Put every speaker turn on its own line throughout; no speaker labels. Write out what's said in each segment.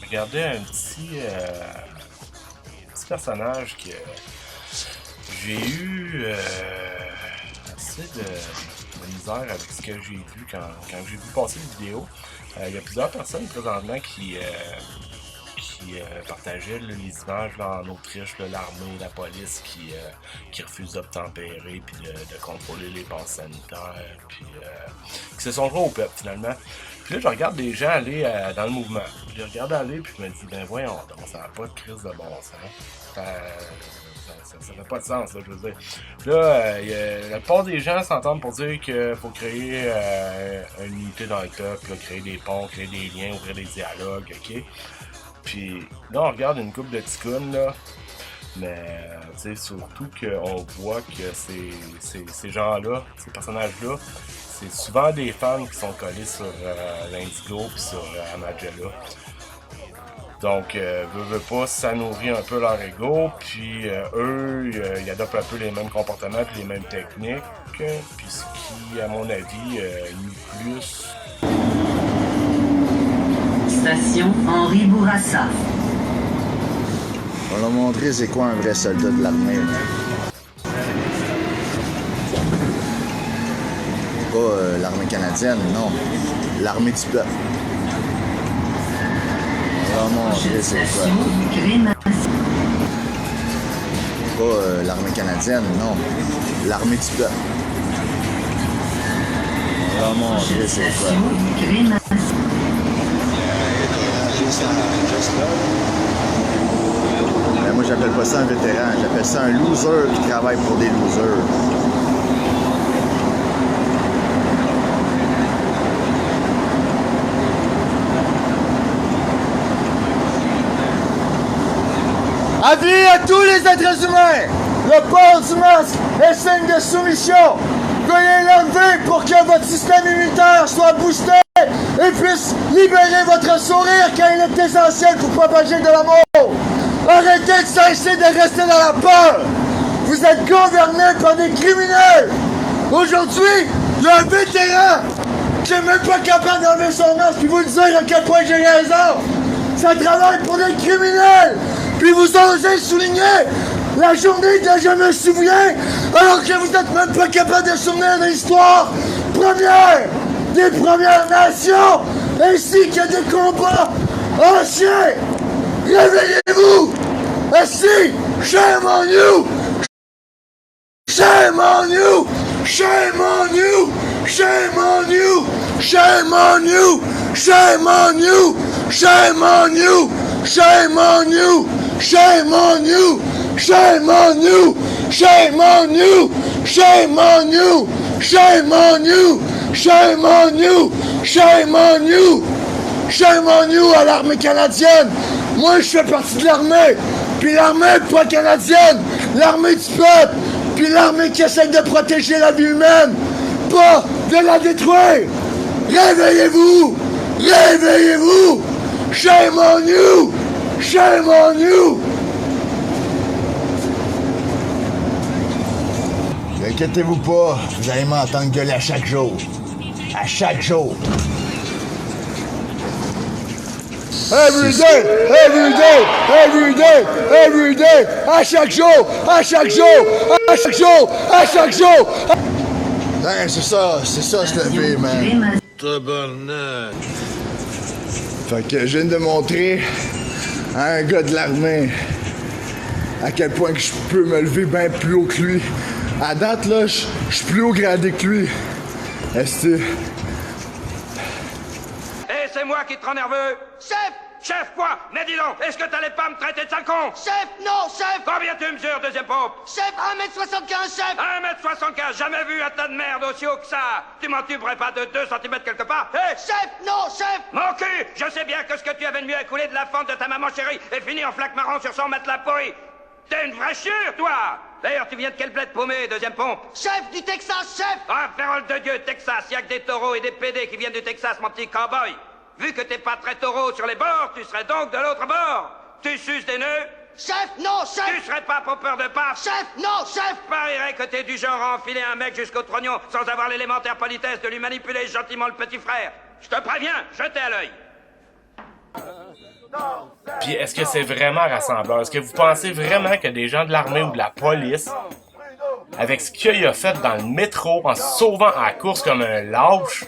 regardais un petit personnage que j'ai eu assez de misère avec ce que j'ai vu quand j'ai vu passer la vidéo. Il y a plusieurs personnes présentement qui partageaient là, les images là, en Autriche, l'armée, la police qui refusent d'obtempérer puis de contrôler les passes sanitaires, puis qui se sont joints au peuple finalement. Puis là, je regarde des gens aller dans le mouvement. Je les regarde aller puis je me dis, ben voyons donc, ça n'a pas de crise de bon sens. Ça fait pas de sens, là, je veux dire. Là, la plupart des gens s'entendent pour dire qu'il faut créer une unité dans le peuple, là, créer des ponts, créer des liens, ouvrir des dialogues, ok? Puis là, on regarde une couple de ticounes, là, mais tu sais, surtout qu'on voit que ces gens-là, ces personnages-là, c'est souvent des fans qui sont collés sur l'Indigo puis sur Amagella. Donc, veut pas, ça nourrit un peu leur ego, puis eux, ils adoptent un peu les mêmes comportements puis les mêmes techniques, puis ce qui, à mon avis, nuit plus.
Station Henri Bourassa.
On va montrer c'est quoi un vrai soldat de l'armée. Pas l'armée canadienne, non. L'armée du peuple. On va montrer c'est quoi. Pas l'armée canadienne, non. L'armée du peuple. On va montrer c'est quoi. Ben moi, j'appelle pas ça un vétéran, j'appelle ça un loser qui travaille pour des losers. Avis à tous les êtres humains! Le port du masque est signe de soumission! Veuillez l'enlever pour que votre système immunitaire soit boosté et puisse libérer votre sourire car il est essentiel pour propager de l'amour! Arrêtez de cesser de rester dans la peur! Vous êtes gouvernés par des criminels! Aujourd'hui, il y a un vétéran qui n'est même pas capable d'enlever son masque puis vous dire à quel point j'ai raison! Ça travaille pour des criminels! Puis vous osez souligner la journée de je me souviens alors que vous n'êtes même pas capable de souvenir de l'histoire première des Premières Nations ainsi que des combats anciens! Réveillez-vous! Ainsi, shame on you! Shame on you! Shame on you! Shame on you! Shame on you! Shame on you! Shame on you! Shame on you! Shame on you! Shame on you! Shame on you! Shame on you! Shame on you! Shame on you! Shame on you! Shame on you à l'armée canadienne! Moi, je fais partie de l'armée! Puis l'armée pas canadienne! L'armée du peuple! Puis l'armée qui essaie de protéger la vie humaine! Pas de la détruire! Réveillez-vous! Réveillez-vous! Shame on you! Shame on you! Inquiétez-vous pas, vous allez m'entendre gueuler à chaque jour. À chaque jour. Every day, every day, every day, every day, à chaque jour, à chaque jour, à chaque jour, à chaque jour. Ouais, c'est ça se lever, man.
Tabarnak.
Fait que je viens de montrer à un gars de l'armée à quel point que je peux me lever bien plus haut que lui. À date, là, je suis plus haut gradé que lui. Est-ce que...
Eh, c'est moi qui te rends nerveux!
Chef!
Chef, quoi? Mais dis donc, est-ce que t'allais pas me traiter de sale con?
Chef! Non, chef!
Combien tu mesures, deuxième pompe?
Chef, 1m75, chef!
1m75, jamais vu un tas de merde aussi haut que ça! Tu m'en tuberais pas de 2 cm quelque part? Hé!
Chef! Non, chef!
Mon cul! Je sais bien que ce que tu avais de mieux à couler de la fente de ta maman chérie est fini en flaque marron sur son matelas pourri! T'es une vraie chure, toi! D'ailleurs, tu viens de quelle bled paumé, deuxième pompe?
Chef du Texas, chef!
Ah, parole de Dieu, Texas, y'a que des taureaux et des PD qui viennent du Texas, mon petit cowboy! Vu que t'es pas très taureau sur les bords, tu serais donc de l'autre bord! Tu suces des nœuds?
Chef, non, chef!
Tu serais pas popeur de paf?
Chef, non, chef!
Parierait que t'es du genre à enfiler un mec jusqu'au trognon sans avoir l'élémentaire politesse de lui manipuler gentiment le petit frère. Je te préviens, jetez à l'œil.
Puis est-ce que c'est vraiment rassembleur? Est-ce que vous pensez vraiment que des gens de l'armée ou de la police, avec ce qu'il a fait dans le métro, en se sauvant à la course comme un lâche,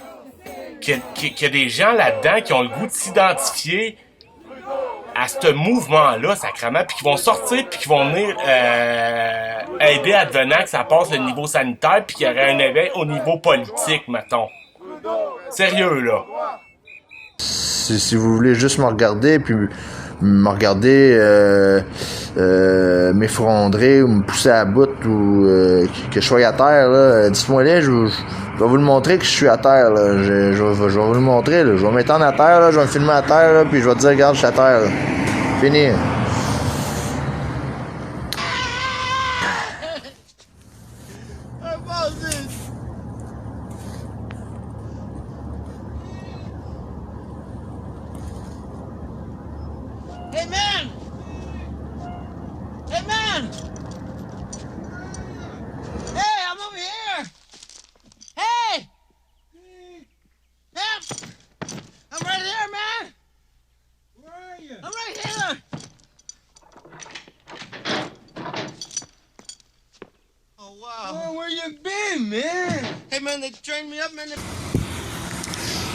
qu'il y a des gens là-dedans qui ont le goût de s'identifier à ce mouvement-là, sacrément, puis qui vont sortir, puis qui vont venir aider advenant que ça passe le niveau sanitaire, puis qu'il y aurait un éveil au niveau politique, mettons. Sérieux, là.
Si vous voulez juste me regarder, puis me regarder m'effondrer ou me pousser à bout ou que je sois à terre, là, dites-moi là, je vais vous le montrer que je suis à terre, là. Je vais vous le montrer, là. Je vais m'étendre à terre, là, je vais me filmer à terre, là, puis je vais te dire, regarde, je suis à terre, là. Fini.
Hey, man! Hey, man! Hey, I'm over here! Hey! Help! I'm right here, man! Where are you? I'm right here! Oh, wow. Where you been, man? Hey, man, they trained me up, man.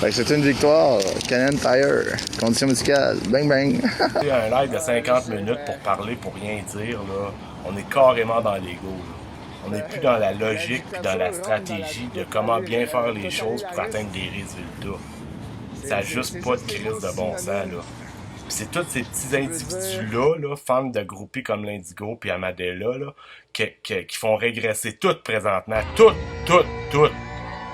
Fait que c'est une victoire. Canadian Tire. Condition musicale. Bang, bang.
C'est un live de 50 minutes pour parler, pour rien dire, là. On est carrément dans l'ego, là. On n'est plus dans la logique puis dans la stratégie de comment bien faire les choses pour atteindre des résultats. Ça n'a juste pas de crise de bon sens, là. Puis c'est tous ces petits individus-là, là, fans de groupies comme l'Indigo puis Amadella, là, qui font régresser tout présentement. Tout.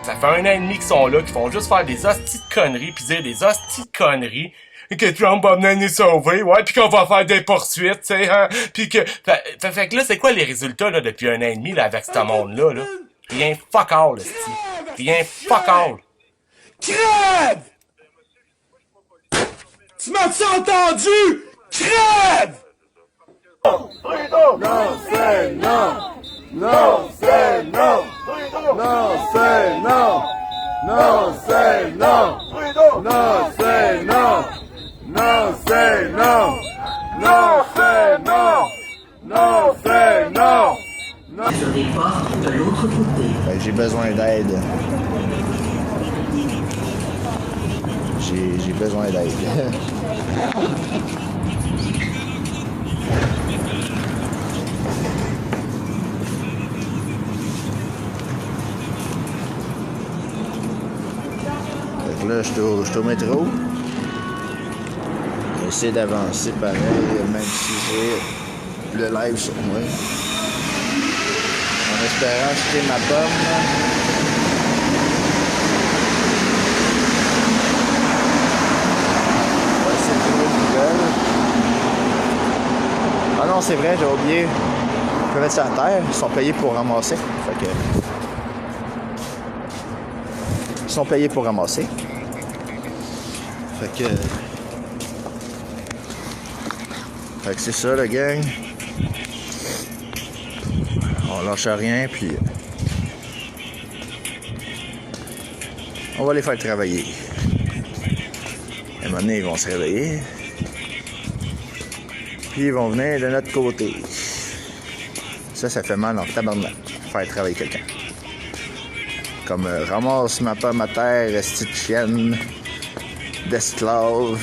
Ça fait 1 an et demi qu'ils sont là, qu'ils font juste faire des hosties de conneries, puis dire des hosties de conneries, que Trump va venir nous sauver, ouais, puis qu'on va faire des poursuites, tu sais, hein, puis que... Fait que là, c'est quoi les résultats, là, depuis 1 an et demi, là, avec ce monde-là, là? Rien fuck all, là, c'ti. Rien fuck all.
Crève! Tu m'as-tu entendu? Crève!
Non, c'est non! Non, c'est non! Non, c'est non! Non, c'est non! Non, c'est non! Non, c'est non! Non, c'est non! Non, c'est non!
Sur les portes de l'autre côté.
J'ai besoin d'aide. J'ai besoin d'aide. Fait que là, je suis au métro. J'essaie d'avancer pareil, même si j'ai le live sur moi. En espérant acheter ma pomme. Ouais, c'est le gros Google. Ah non, c'est vrai, j'ai oublié. Je peux mettre ça à terre. Ils sont payés pour ramasser. Fait que... Ils sont payés pour ramasser. Fait que c'est ça, la gang. On lâche rien, puis on va les faire travailler. À un moment donné, ils vont se réveiller. Puis ils vont venir de notre côté. Ça fait mal en tabarnak, faire travailler quelqu'un. Comme ramasse ma pomme à terre, esti de chienne, d'esclave.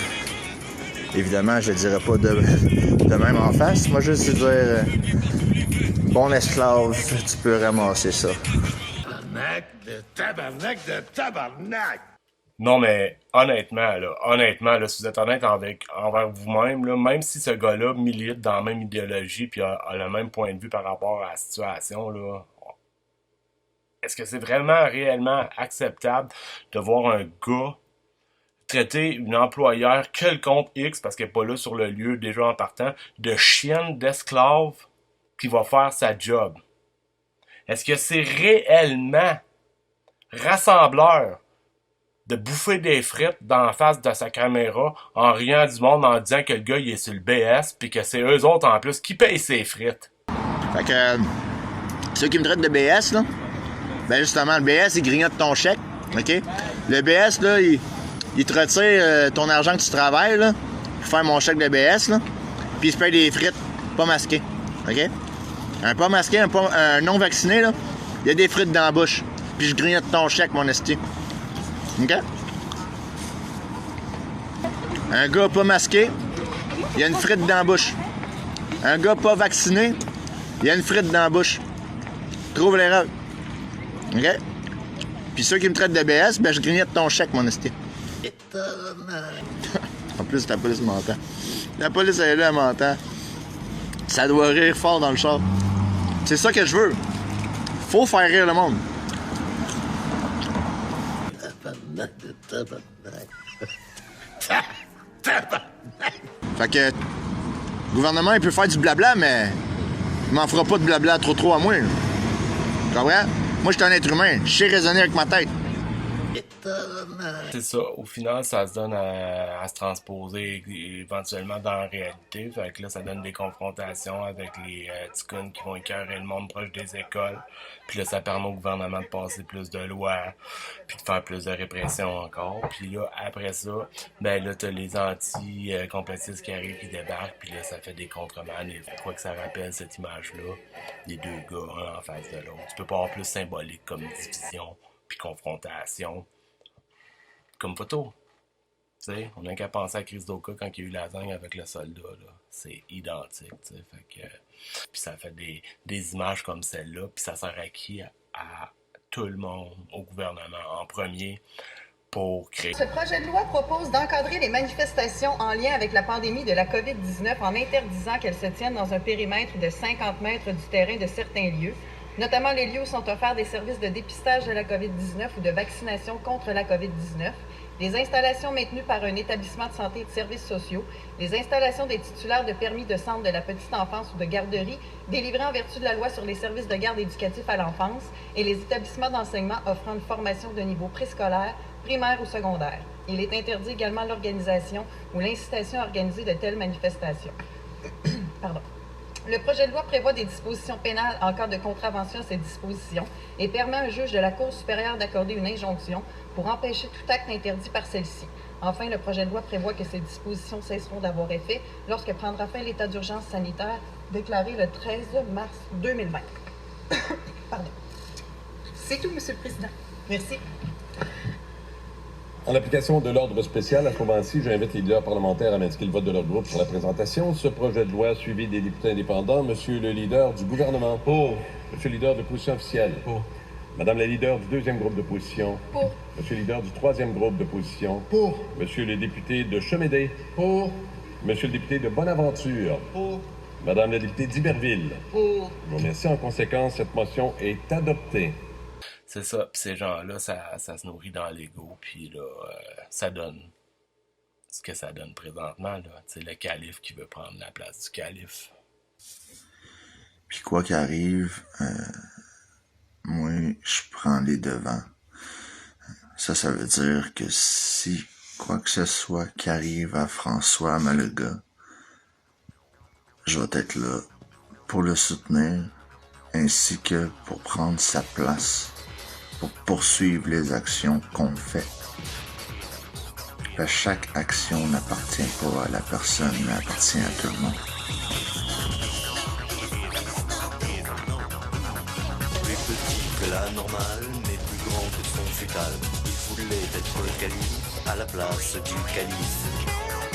Évidemment, je le dirais pas de même en face. Moi, juste dire, bon esclave, tu peux ramasser ça.
Tabarnak!
Non, mais honnêtement, là, si vous êtes honnête envers vous-même, là, même si ce gars-là milite dans la même idéologie puis a le même point de vue par rapport à la situation, là, est-ce que c'est vraiment réellement acceptable de voir un gars traiter une employeur quelconque X, parce qu'elle n'est pas là sur le lieu déjà en partant, de chienne d'esclave qui va faire sa job? Est-ce que c'est réellement rassembleur de bouffer des frites dans la face de sa caméra en riant du monde en disant que le gars il est sur le BS puis que c'est eux autres en plus qui payent ses frites?
Fait que ceux qui me traitent de BS, là, ben justement, le BS, il grignote ton chèque, OK? Le BS, là, il te retire ton argent que tu travailles, là. pour faire mon chèque de BS, là. Puis il se paye des frites pas masquées. OK? Un pas masqué, un non vacciné, là, il y a des frites dans la bouche. Puis je grignote ton chèque, mon esti. OK? Un gars pas masqué, il y a une frite dans la bouche. Un gars pas vacciné, il y a une frite dans la bouche. Trouve l'erreur. OK? Puis ceux qui me traitent de BS, ben je grignote ton chèque, mon esti. En plus, la police m'entend. La police, elle est là, elle m'entend. Ça doit rire fort dans le char. C'est ça que je veux. Faut faire rire le monde. Fait que, le gouvernement, il peut faire du blabla, mais il m'en fera pas de blabla trop à moi. Là. Tu comprends? Moi, je suis un être humain. Je sais raisonner avec ma tête.
C'est ça. Au final, ça se donne à se transposer éventuellement dans la réalité. Fait que là, ça donne des confrontations avec les ticounes qui vont écœurer le monde proche des écoles. Puis là, ça permet au gouvernement de passer plus de lois, puis de faire plus de répression encore. Puis là, après ça, ben là, t'as les anti-complotistes qui arrivent, qui débarquent. Puis là, ça fait des contre-manes. Et je crois que ça rappelle cette image-là, des deux gars, un en face de l'autre. Tu peux pas avoir plus symbolique comme division, puis confrontation. Comme photo. Tu sais, on n'a qu'à penser à Chris Doka quand il y a eu la lasagne avec le soldat, là. C'est identique, tu sais. Fait que... Puis ça fait des images comme celle-là, puis ça sert à qui? À tout le monde, au gouvernement en premier, pour créer...
Ce projet de loi propose d'encadrer les manifestations en lien avec la pandémie de la COVID-19 en interdisant qu'elles se tiennent dans un périmètre de 50 mètres du terrain de certains lieux, notamment les lieux où sont offerts des services de dépistage de la COVID-19 ou de vaccination contre la COVID-19, les installations maintenues par un établissement de santé et de services sociaux, les installations des titulaires de permis de centre de la petite enfance ou de garderie délivrés en vertu de la loi sur les services de garde éducatifs à l'enfance et les établissements d'enseignement offrant une formation de niveau préscolaire, primaire ou secondaire. Il est interdit également l'organisation ou l'incitation à organiser de telles manifestations. Pardon. Le projet de loi prévoit des dispositions pénales en cas de contravention à ces dispositions et permet à un juge de la Cour supérieure d'accorder une injonction pour empêcher tout acte interdit par celle-ci. Enfin, le projet de loi prévoit que ces dispositions cesseront d'avoir effet lorsque prendra fin l'état d'urgence sanitaire déclaré le 13 mars 2020. Pardon. C'est tout, Monsieur le Président. Merci.
En application de l'ordre spécial, à ce moment-ci, j'invite les leaders parlementaires à m'indiquer le vote de leur groupe sur la présentation. Ce projet de loi suivi des députés indépendants, Monsieur le leader du gouvernement. Pour. Monsieur le leader de position officielle. Pour. Madame la leader du deuxième groupe d'opposition.
Pour.
Monsieur le leader du troisième groupe d'opposition.
Pour.
Monsieur le député de Chemédé.
Pour.
Monsieur le député de Bonaventure.
Pour.
Madame la députée d'Iberville.
Pour.
Je vous remercie. En conséquence, cette motion est adoptée.
C'est ça, puis ces gens-là, ça se nourrit dans l'ego, puis là, ça donne ce que ça donne présentement, là. C'est le calife qui veut prendre la place du calife.
Puis quoi qu'arrive, moi, je prends les devants. Ça veut dire que si quoi que ce soit qui arrive à François Malega, je vais être là pour le soutenir, ainsi que pour prendre sa place, pour poursuivre les actions qu'on fait. Chaque action n'appartient pas à la personne, mais appartient à tout le monde.
Plus petit que la normale, mais plus grand que son fétal. Il voulait être le calife à la place du calife.